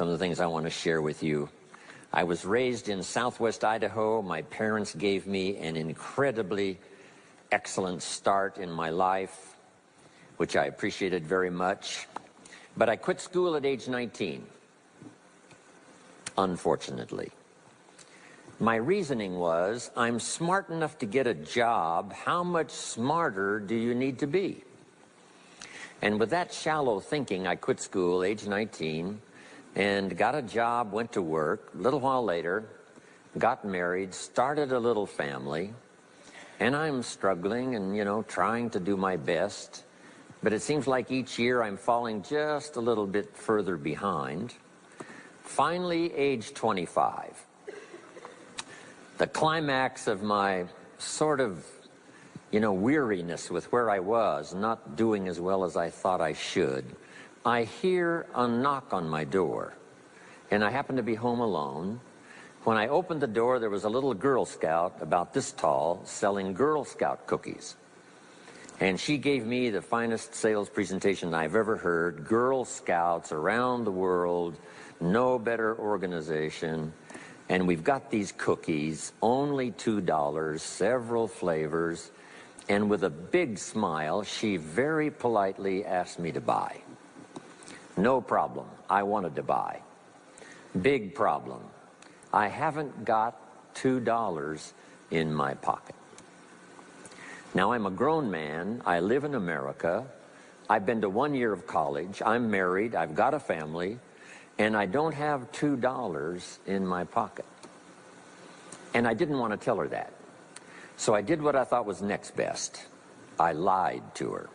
some of the things I want to share with you. I was raised in southwest Idaho. My parents gave me an incredibly excellent start in my life, which I appreciated very much. But I quit school at age 19, unfortunately. My reasoning was, I'm smart enough to get a job. How much smarter do you need to be? And with that shallow thinking, I quit school, age 19, and got a job, went to work. A little while later, got married, started a little family, and I'm struggling and, trying to do my best. But it seems like each year I'm falling just a little bit further behind. Finally, age 25. The climax of my sort of, weariness with where I was, not doing as well as I thought I should, I hear a knock on my door, and I happen to be home alone. When I opened the door, there was a little Girl Scout about this tall selling Girl Scout cookies. And she gave me the finest sales presentation I've ever heard. Girl Scouts around the world, no better organization. And we've got these cookies, only $2, several flavors. And with a big smile, she very politely asked me to buy. No problem, I wanted to buy. Big problem, I haven't got $2 in my pocket. Now, I'm a grown man, I live in America, I've been to 1 year of college, I'm married, I've got a family, and I don't have $2 in my pocket. And I didn't want to tell her that. So I did what I thought was next best. I lied to her.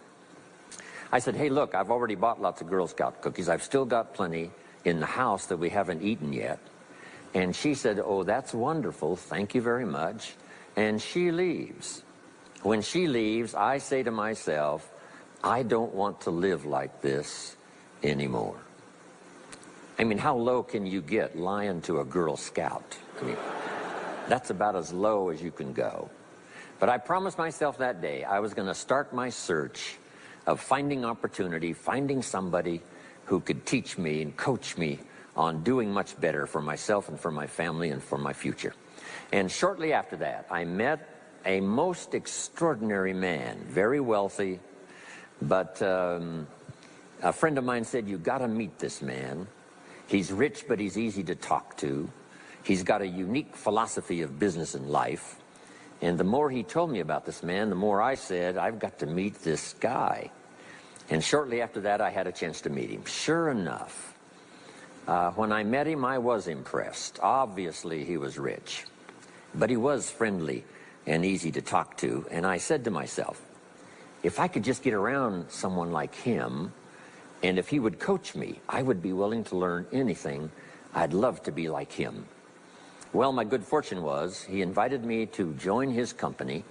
I said, hey, look, I've already bought lots of Girl Scout cookies. I've still got plenty in the house that we haven't eaten yet. And she said, oh, that's wonderful. Thank you very much. And she leaves. When she leaves, I say to myself, I don't want to live like this anymore. I mean, how low can you get lying to a Girl Scout? I mean, that's about as low as you can go. But I promised myself that day I was going to start my search of finding opportunity, finding somebody who could teach me and coach me on doing much better for myself and for my family and for my future. And shortly after that, I met a most extraordinary man, very wealthy, but a friend of mine said, you got to meet this man. He's rich, but he's easy to talk to. He's got a unique philosophy of business and life. And the more he told me about this man, the more I said, I've got to meet this guy. And shortly after that, I had a chance to meet him. Sure enough, when I met him, I was impressed. Obviously, he was rich, but he was friendly and easy to talk to. And I said to myself, if I could just get around someone like him, and if he would coach me, I would be willing to learn anything. I'd love to be like him. Well, my good fortune was he invited me to join his company,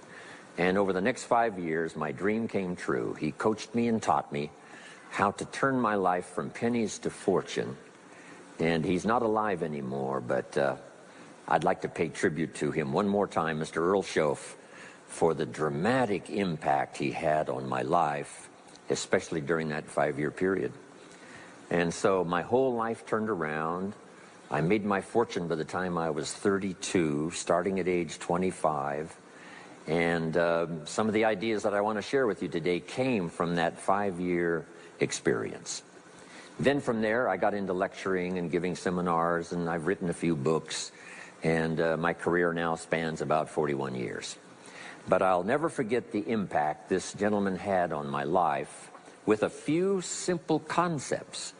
and over the next 5 years, my dream came true. He coached me and taught me how to turn my life from pennies to fortune. And he's not alive anymore, but I'd like to pay tribute to him one more time, Mr. Earl Shoaff, for the dramatic impact he had on my life, especially during that 5-year period. And so my whole life turned around. I made my fortune by the time I was 32, starting at age 25. And some of the ideas that I want to share with you today came from that 5-year experience. Then from there, I got into lecturing and giving seminars, and I've written a few books, and my career now spans about 41 years. But I'll never forget the impact this gentleman had on my life with a few simple concepts